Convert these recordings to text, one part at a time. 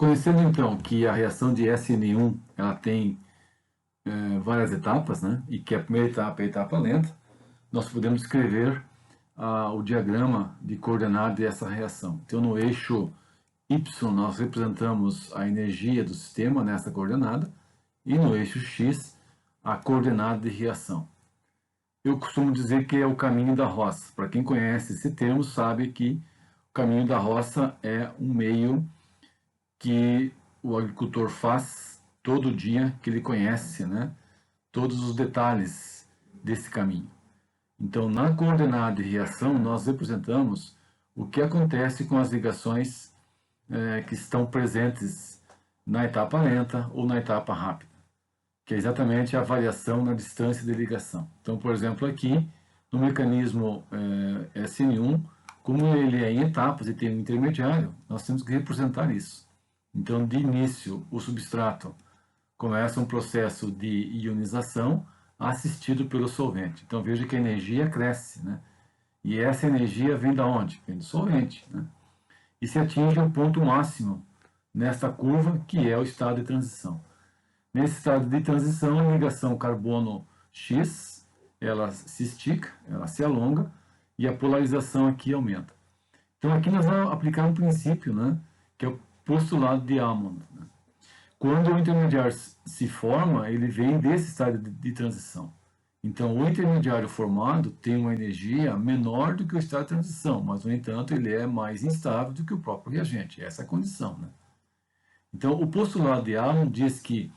Conhecendo então que a reação de SN1 ela tem várias etapas, né, e que a primeira etapa é a etapa lenta, nós podemos escrever o diagrama de coordenada dessa reação. Então, no eixo Y, nós representamos a energia do sistema nessa coordenada, e no eixo X, a coordenada de reação. Eu costumo dizer que é o caminho da roça. Para quem conhece esse termo, sabe que o caminho da roça é um meio que o agricultor faz todo dia, que ele conhece, né, todos os detalhes desse caminho. Então, na coordenada de reação, nós representamos o que acontece com as ligações que estão presentes na etapa lenta ou na etapa rápida, que é exatamente a variação na distância de ligação. Então, por exemplo, aqui, no mecanismo SN1, como ele é em etapas e tem um intermediário, nós temos que representar isso. Então, de início, o substrato começa um processo de ionização assistido pelo solvente. Então, veja que a energia cresce, né? E essa energia vem da onde? Vem do solvente, né? E se atinge o ponto máximo nesta curva, que é o estado de transição. Nesse estado de transição, a ligação carbono-X, ela se estica, ela se alonga, e a polarização aqui aumenta. Então, aqui nós vamos aplicar um princípio, né, que é o postulado de Hammond. Né? Quando o intermediário se forma, ele vem desse estado de transição. Então, o intermediário formado tem uma energia menor do que o estado de transição, mas, no entanto, ele é mais instável do que o próprio reagente. Essa é a condição. Né? Então, o postulado de Hammond diz que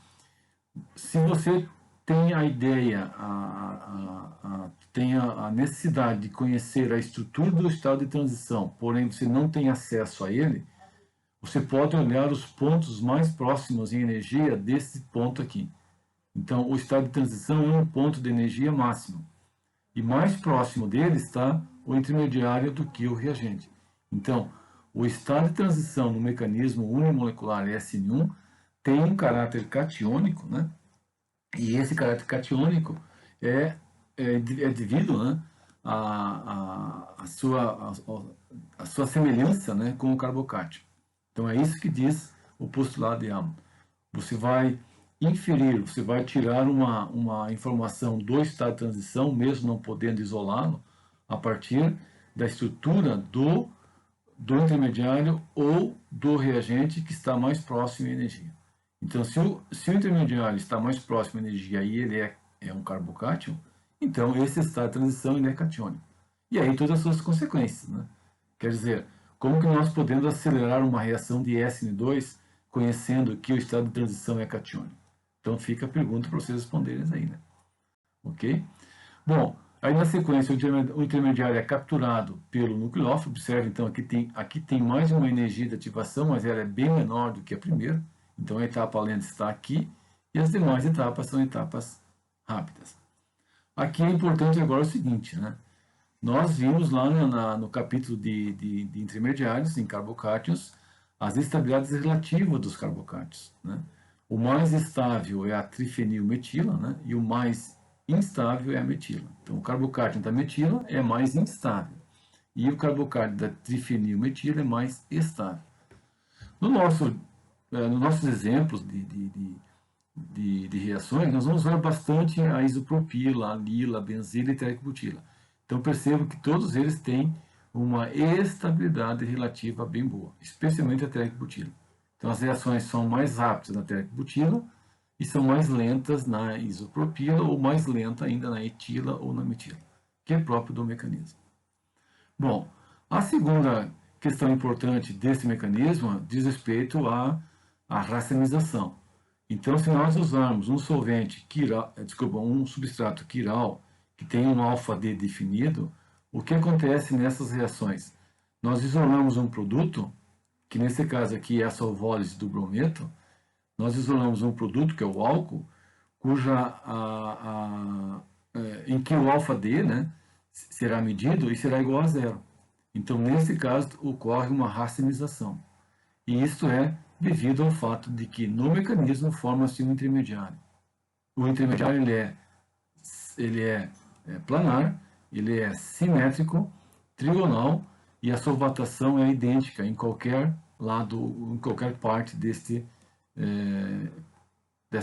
se você tem a ideia, tem a necessidade de conhecer a estrutura do estado de transição, porém você não tem acesso a ele, você pode olhar os pontos mais próximos em energia desse ponto aqui. Então, o estado de transição é um ponto de energia máximo. E mais próximo dele está o intermediário do que o reagente. Então, o estado de transição no mecanismo unimolecular SN1 tem um caráter catiônico, né? E esse caráter catiônico é devido, né, à sua semelhança, né, com o carbocátio. Então é isso que diz o postulado de Hammond. Você vai inferir, você vai tirar uma informação do estado de transição, mesmo não podendo isolá-lo, a partir da estrutura do intermediário ou do reagente que está mais próximo em energia. Então, se o intermediário está mais próximo à energia e ele é um carbocátion, então esse estado de transição ele é catiônico. E aí todas as suas consequências. Né? Quer dizer, como que nós podemos acelerar uma reação de SN2 conhecendo que o estado de transição é catiônico? Então fica a pergunta para vocês responderem aí. Né? Ok? Bom, aí na sequência o intermediário é capturado pelo nucleófilo. Observe então, aqui tem mais uma energia de ativação, mas ela é bem menor do que a primeira. Então, a etapa lenta está aqui e as demais etapas são etapas rápidas. Aqui é importante agora o seguinte, né? Nós vimos lá no capítulo de intermediários, em carbocátions, as estabilidades relativas dos carbocátions. Né? O mais estável é a trifenilmetila, né? E o mais instável é a metila. Então, o carbocátion da metila é mais instável e o carbocátion da trifenilmetila é mais estável. Nos nossos exemplos de reações, nós vamos ver bastante a isopropila, a lila, a benzila e terecbutila. Então percebo que todos eles têm uma estabilidade relativa bem boa, especialmente a terecbutila. Então as reações são mais rápidas na terecbutila e são mais lentas na isopropila ou mais lenta ainda na etila ou na metila, que é próprio do mecanismo. Bom, a segunda questão importante desse mecanismo diz respeito à racemização. Então, se nós usarmos um solvente um substrato quiral que tem um alfa-D definido, o que acontece nessas reações? Nós isolamos um produto, que nesse caso aqui é a solvólise do brometo, nós isolamos um produto, que é o álcool, em que o alfa-D, né, será medido e será igual a zero. Então, nesse caso, ocorre uma racemização. E isso é devido ao fato de que no mecanismo forma-se um intermediário. O intermediário ele é planar, ele é simétrico, trigonal e a solvatação é idêntica em qualquer em qualquer parte dessa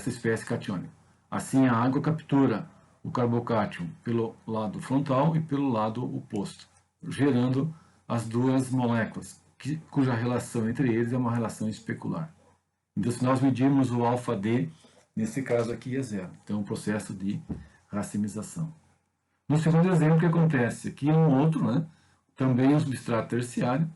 espécie catiônica. Assim, a água captura o carbocátion pelo lado frontal e pelo lado oposto, gerando as duas moléculas, cuja relação entre eles é uma relação especular. Então, se nós medirmos o alfa-D, nesse caso aqui é zero. Então, um processo de racemização. No segundo exemplo, o que acontece? Aqui é um outro, né? Também um substrato terciário.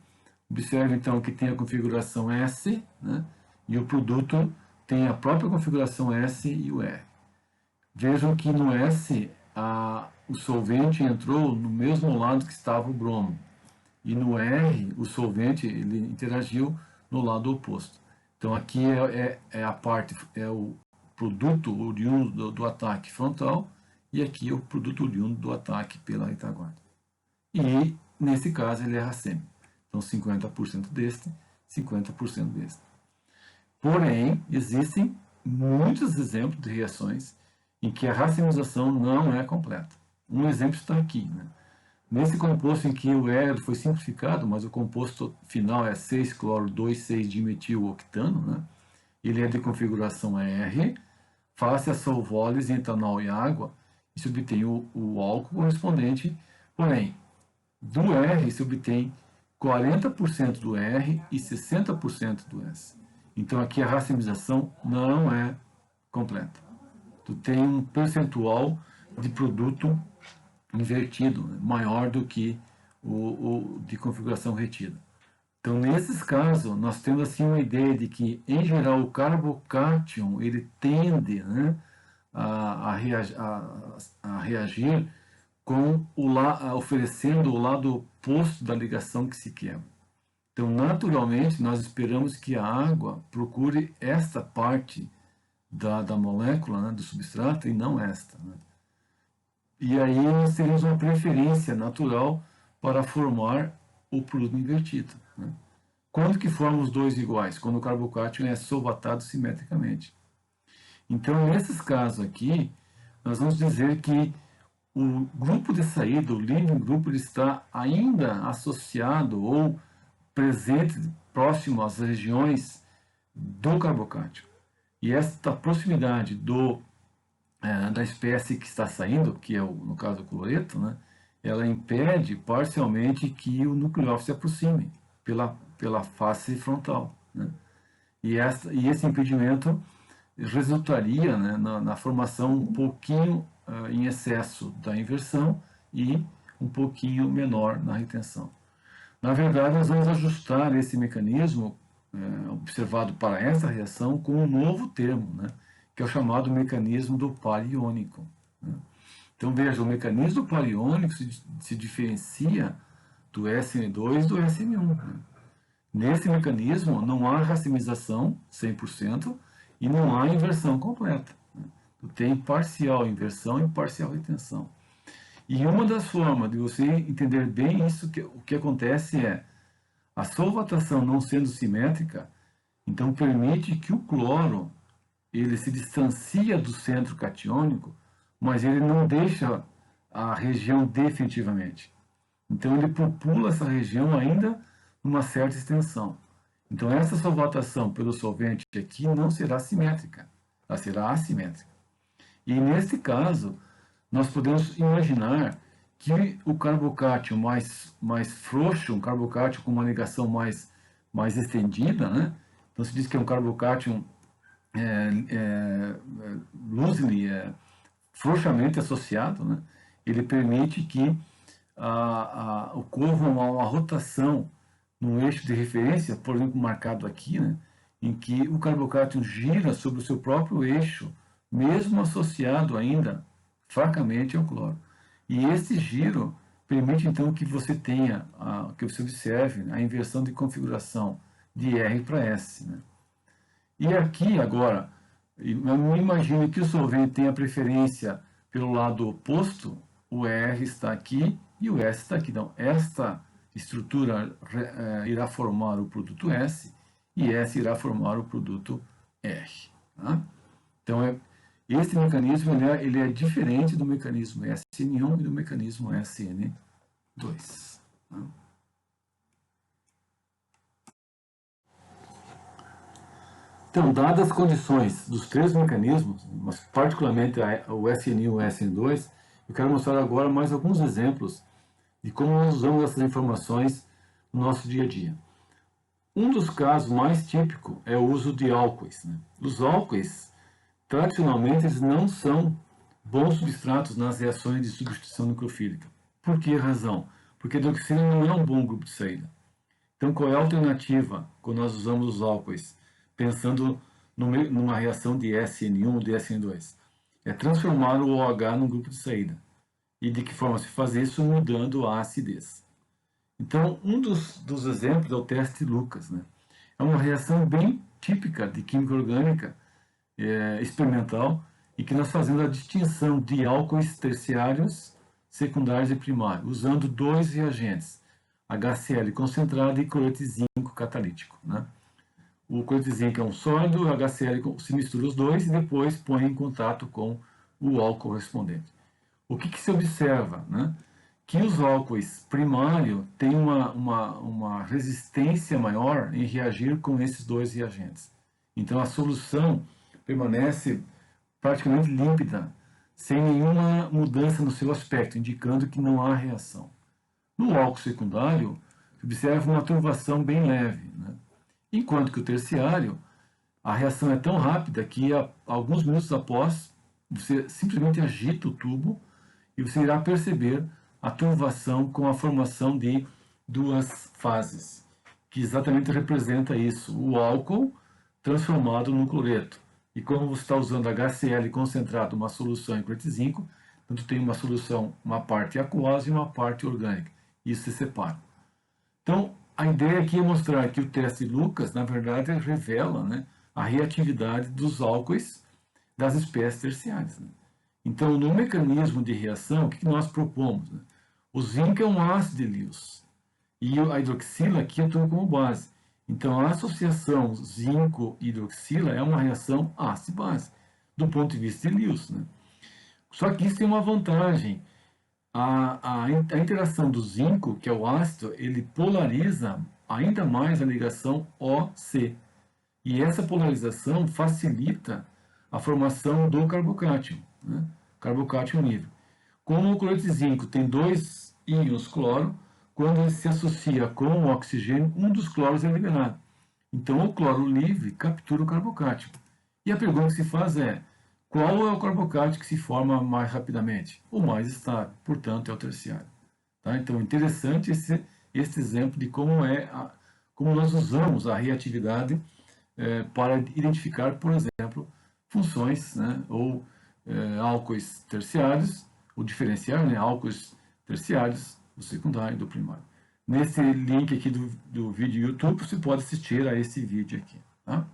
Observe, então, que tem a configuração S, né? E o produto tem a própria configuração S e o R. Vejam que no S, o solvente entrou no mesmo lado que estava o bromo. E no R, o solvente ele interagiu no lado oposto. Então aqui é o produto oriundo do ataque frontal e aqui é o produto oriundo do ataque pela retaguarda. E nesse caso ele é racêmico. Então 50% deste, 50% deste. Porém, existem muitos exemplos de reações em que a racemização não é completa. Um exemplo está aqui, né? Nesse composto em que o ero foi simplificado, mas o composto final é 6-cloro-2,6-dimetiloctano, né? Ele é de configuração R, face a solvólise, etanol e água, e se obtém o álcool correspondente, porém, do R se obtém 40% do R e 60% do S. Então aqui a racemização não é completa. Tu tem um percentual de produto invertido, maior do que o de configuração retida. Então, nesses casos, nós temos assim uma ideia de que, em geral, o carbocátion ele tende, né, a reagir oferecendo o lado oposto da ligação que se quebra. Então, naturalmente, nós esperamos que a água procure esta parte da molécula, né, do substrato, e não esta. Né? E aí nós teríamos uma preferência natural para formar o produto invertido. Né? Quando que formam os dois iguais? Quando o carbocátion é solvatado simetricamente. Então, nesses casos aqui, nós vamos dizer que o grupo de saída, o leaving grupo, ele está ainda associado ou presente próximo às regiões do carbocátion. E esta proximidade da espécie que está saindo, que é, no caso, o cloreto, né, ela impede parcialmente que o nucleófilo se aproxime pela face frontal. Né? E esse impedimento resultaria, né, na formação um pouquinho em excesso da inversão e um pouquinho menor na retenção. Na verdade, nós vamos ajustar esse mecanismo observado para essa reação com um novo termo, né, que é o chamado mecanismo do par iônico. Né? Então, veja, o mecanismo do par iônico se diferencia do SN2 e do SN1. Né? Nesse mecanismo, não há racemização 100% e não há inversão completa. Né? Tem parcial inversão e parcial retenção. E uma das formas de você entender bem isso, o que acontece é a solvatação não sendo simétrica, então permite que o cloro ele se distancia do centro catiônico, mas ele não deixa a região definitivamente. Então ele popula essa região ainda numa certa extensão. Então essa solvatação pelo solvente aqui não será simétrica, ela será assimétrica. E nesse caso, nós podemos imaginar que o carbocátion mais frouxo, um carbocátion com uma ligação mais estendida, né? Então se diz que é um carbocátion loosely, frouxamente associado, né? Ele permite que ocorra uma rotação no eixo de referência, por exemplo, marcado aqui, né? Em que o carbocátion gira sobre o seu próprio eixo, mesmo associado ainda fracamente ao cloro. E esse giro permite então que você tenha, que você observe a inversão de configuração de R para S. Né? E aqui agora, eu imagino que o solvente tenha preferência pelo lado oposto, o R está aqui e o S está aqui. Então, esta estrutura irá formar o produto S e S irá formar o produto R. Tá? Então, esse mecanismo ele é diferente do mecanismo SN1 e do mecanismo SN2. Tá? Então, dadas as condições dos três mecanismos, mas particularmente o SN1 e o SN2, eu quero mostrar agora mais alguns exemplos de como nós usamos essas informações no nosso dia a dia. Um dos casos mais típicos é o uso de álcoois, né? Os álcoois, tradicionalmente, eles não são bons substratos nas reações de substituição nucleofílica. Por que razão? Porque a hidroxila não é um bom grupo de saída. Então, qual é a alternativa quando nós usamos os álcoois, pensando numa reação de SN1 ou de SN2? É transformar o OH num grupo de saída. E de que forma se faz isso? Mudando a acidez. Então, um dos exemplos é o teste Lucas, né? É uma reação bem típica de química orgânica experimental e que nós fazemos a distinção de álcoois terciários, secundários e primários, usando dois reagentes, HCl concentrado e cloreto de zinco catalítico, né? O cloreto de zinco é um sólido, o HCl se mistura os dois e depois põe em contato com o álcool correspondente. O que se observa, né? Que os álcoois primários têm uma resistência maior em reagir com esses dois reagentes. Então a solução permanece praticamente límpida, sem nenhuma mudança no seu aspecto, indicando que não há reação. No álcool secundário, se observa uma turvação bem leve, né? Enquanto que o terciário, a reação é tão rápida que alguns minutos após, você simplesmente agita o tubo e você irá perceber a turvação com a formação de duas fases, que exatamente representa isso, o álcool transformado no cloreto. E como você está usando HCl concentrado, uma solução em cloreto de zinco, então tem uma solução, uma parte aquosa e uma parte orgânica. Isso se separa. Então, a ideia aqui é mostrar que o teste Lucas, na verdade, revela, né, a reatividade dos álcoois das espécies terciárias, né? Então, no mecanismo de reação, o que nós propomos? Né? O zinco é um ácido de Lewis e a hidroxila aqui atua como base. Então, a associação zinco-hidroxila é uma reação ácido-base, do ponto de vista de Lewis, né? Só que isso tem uma vantagem. A interação do zinco, que é o ácido, ele polariza ainda mais a ligação OC. E essa polarização facilita a formação do carbocátion, né? Carbocátion livre. Como o cloreto de zinco tem dois íons cloro, quando ele se associa com o oxigênio, um dos cloros é liberado. Então, o cloro livre captura o carbocátion. E a pergunta que se faz é, qual é o carbocátion que se forma mais rapidamente? O mais estável, portanto, é o terciário. Tá? Então, interessante esse exemplo de como nós usamos a reatividade para identificar, por exemplo, funções, né, ou álcoois terciários, o diferenciar, né, álcoois terciários, do secundário e do primário. Nesse link aqui do vídeo YouTube, você pode assistir a esse vídeo aqui. Tá?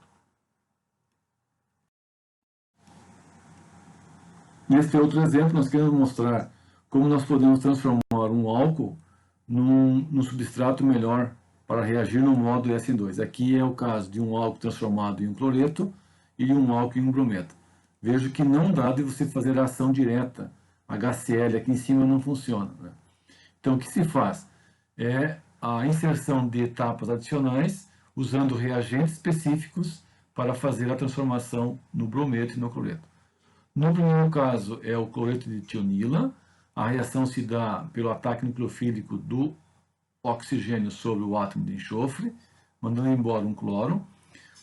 Nesse outro exemplo, nós queremos mostrar como nós podemos transformar um álcool num substrato melhor para reagir no modo SN2. Aqui é o caso de um álcool transformado em um cloreto e um álcool em um brometo. Vejo que não dá de você fazer a ação direta. HCl aqui em cima não funciona, né? Então, o que se faz? É a inserção de etapas adicionais usando reagentes específicos para fazer a transformação no brometo e no cloreto. No primeiro caso é o cloreto de tionila. A reação se dá pelo ataque nucleofílico do oxigênio sobre o átomo de enxofre, mandando embora um cloro.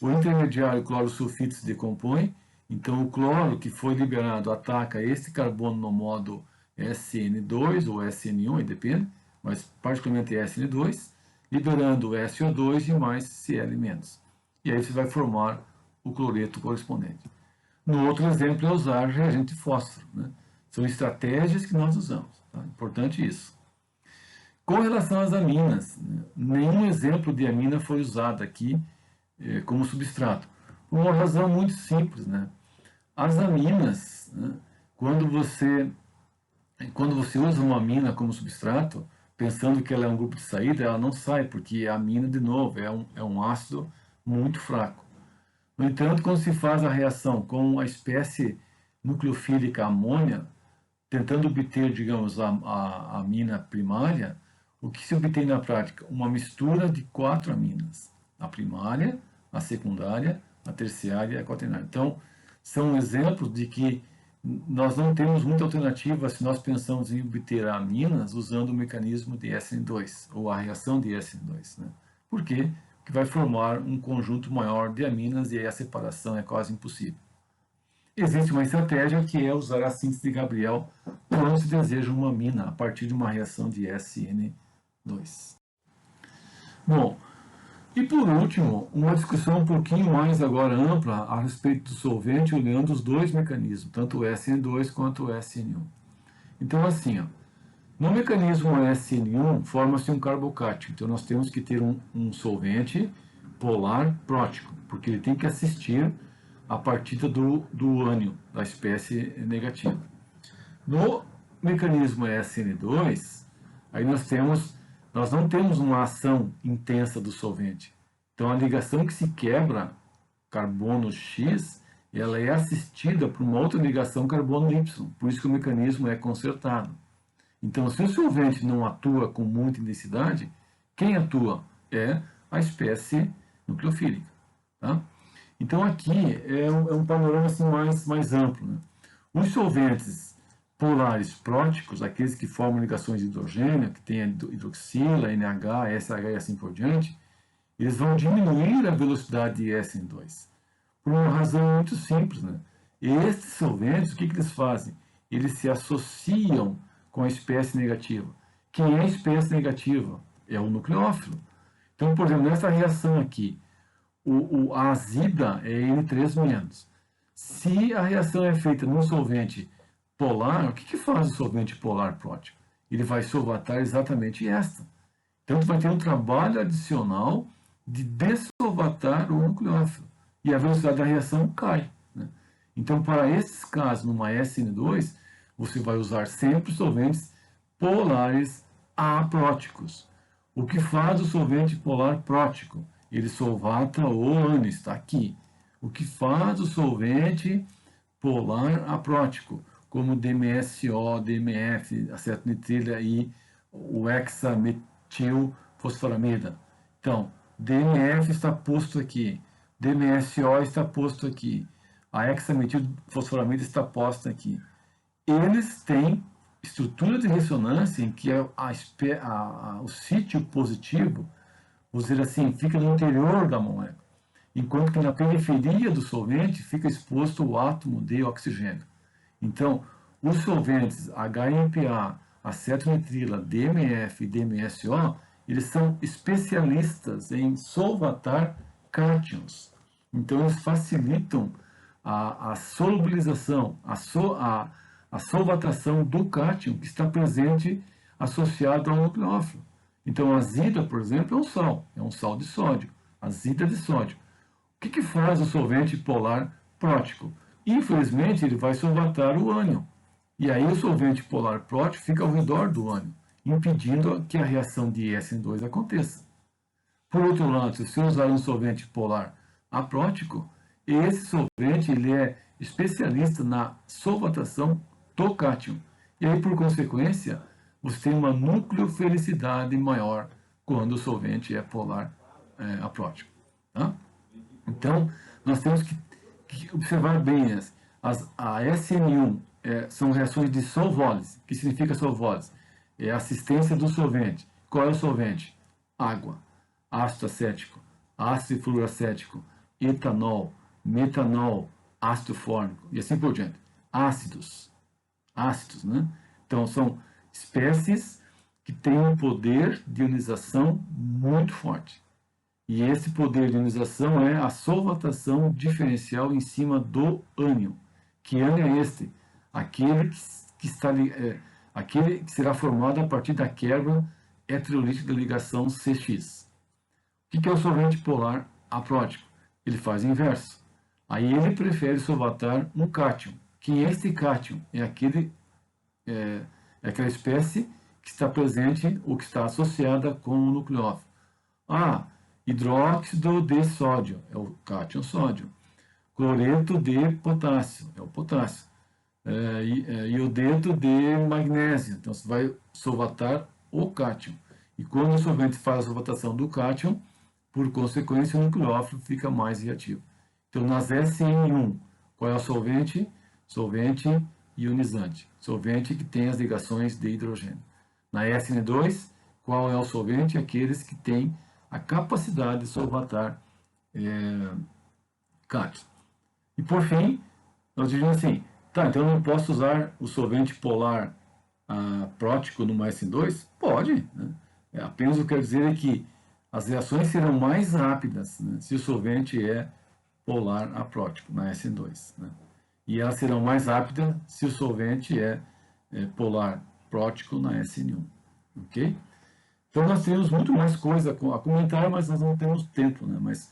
O intermediário cloro sulfito se decompõe, então o cloro que foi liberado ataca esse carbono no modo SN2 ou SN1, aí depende, mas particularmente SN2, liberando SO2 e mais Cl-. E aí você vai formar o cloreto correspondente. No outro exemplo é usar reagente fósforo, né? São estratégias que nós usamos, tá? Importante isso. Com relação às aminas, né? Nenhum exemplo de amina foi usado aqui como substrato. Por uma razão muito simples, né? As aminas, né? Quando você usa uma amina como substrato, pensando que ela é um grupo de saída, ela não sai, porque a amina, de novo, é um ácido muito fraco. No entanto, quando se faz a reação com a espécie nucleofílica amônia, tentando obter, digamos, a amina primária, o que se obtém na prática? Uma mistura de 4 aminas. A primária, a secundária, a terciária e a quaternária. Então, são exemplos de que nós não temos muita alternativa se nós pensamos em obter aminas usando o mecanismo de SN2, ou a reação de SN2. Né? Por quê? Porque vai formar um conjunto maior de aminas e aí a separação é quase impossível. Existe uma estratégia que é usar a síntese de Gabriel quando se deseja uma amina a partir de uma reação de SN2. Bom, e por último, uma discussão um pouquinho mais agora ampla a respeito do solvente, olhando os dois mecanismos, tanto o SN2 quanto o SN1. Então, assim, ó, no mecanismo SN1 forma-se um carbocátion, então nós temos que ter um solvente polar prótico, porque ele tem que assistir a partida do ânion, da espécie negativa. No mecanismo SN2, aí nós não temos uma ação intensa do solvente. Então a ligação que se quebra, carbono X, ela é assistida por uma outra ligação carbono Y, por isso que o mecanismo é consertado. Então, se o solvente não atua com muita intensidade, quem atua é a espécie nucleofílica. Tá? Então, aqui é um panorama assim, mais amplo. Né? Os solventes polares próticos, aqueles que formam ligações de hidrogênio, que tem a hidroxila, NH, SH e assim por diante, eles vão diminuir a velocidade de SN2, por uma razão muito simples. Né? E esses solventes, o que eles fazem? Eles se associam com a espécie negativa. Quem é a espécie negativa? É o nucleófilo. Então, por exemplo, nessa reação aqui, a azida é N3-. Se a reação é feita num solvente polar, o que faz o solvente polar prótico? Ele vai solvatar exatamente esta. Então, tu vai ter um trabalho adicional de dessolvatar o nucleófilo. E a velocidade da reação cai. Né? Então, para esses casos, numa SN2, você vai usar sempre solventes polares apróticos. O que faz o solvente polar prótico? Ele solvata o ânion, está aqui. O que faz o solvente polar aprótico, como DMSO, DMF, acetonitrila e o hexametilfosforamida. Então, DMF está posto aqui, DMSO está posto aqui, a hexametilfosforamida está posta aqui. Eles têm estrutura de ressonância em que o sítio positivo, vamos dizer assim, fica no interior da molécula, enquanto que na periferia do solvente fica exposto o átomo de oxigênio. Então, os solventes HMPA, acetonitrila, DMF e DMSO, eles são especialistas em solvatar cátions. Então, eles facilitam a solubilização, a solvatação do cátion que está presente associado ao nucleófilo. Então, a azida, por exemplo, é um sal de sódio, azida de sódio. O que faz o solvente polar prótico? Infelizmente, ele vai solvatar o ânion. E aí o solvente polar prótico fica ao redor do ânion, impedindo que a reação de SN2 aconteça. Por outro lado, se você usar um solvente polar aprótico, esse solvente ele é especialista na solvatação do cátion. E aí, por consequência, você tem uma nucleofilicidade maior quando o solvente é polar aprótico. Tá? Então, nós temos que observar bem a SN1 são reações de solvólise. O que significa solvólise? É a assistência do solvente. Qual é o solvente? Água, ácido acético, ácido fluoracético, etanol, metanol, ácido fórmico e assim por diante. Ácidos, né? Então, são espécies que têm um poder de ionização muito forte. E esse poder de ionização é a solvatação diferencial em cima do ânion. Que ânion é este? Aquele que será formado a partir da quebra heterolítica da ligação CX. O que é o solvente polar aprótico? Ele faz o inverso. Aí ele prefere solvatar um cátion. Que este cátion é aquela espécie que está presente ou que está associada com o nucleófilo. Hidróxido de sódio, é o cátion sódio. Cloreto de potássio, é o potássio. Iodeto de magnésio, então você vai solvatar o cátion. E quando o solvente faz a solvatação do cátion, por consequência o nucleófilo fica mais reativo. Então, nas SN1, qual é o solvente? Solvente ionizante, solvente que tem as ligações de hidrogênio. Na SN2, qual é o solvente? Aqueles que têm a capacidade de solvatar cátion. E por fim, nós dizemos assim, tá, então eu não posso usar o solvente polar prótico no SN2? Pode, né? Apenas o que eu quero dizer é que as reações serão mais rápidas, né, se o solvente é polar aprótico, na SN2. Né? E elas serão mais rápidas se o solvente é polar prótico na SN1. Ok? Então nós temos muito mais coisa a comentar, mas nós não temos tempo. Né? Mas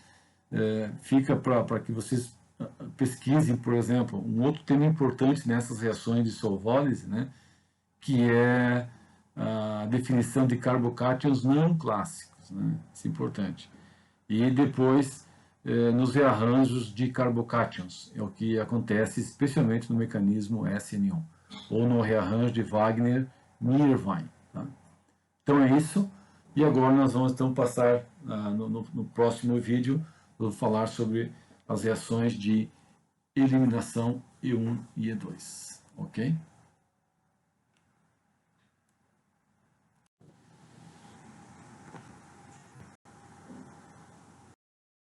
fica para que vocês pesquisem, por exemplo, um outro tema importante nessas reações de solvólise, né? Que é a definição de carbocátions não clássicos. Né? Isso é importante. E depois, nos rearranjos de carbocátions, é o que acontece especialmente no mecanismo SN1, ou no rearranjo de Wagner-Meerwein. Tá? Então é isso, e agora nós vamos então passar no próximo vídeo, vou falar sobre as reações de eliminação E1 e E2, ok?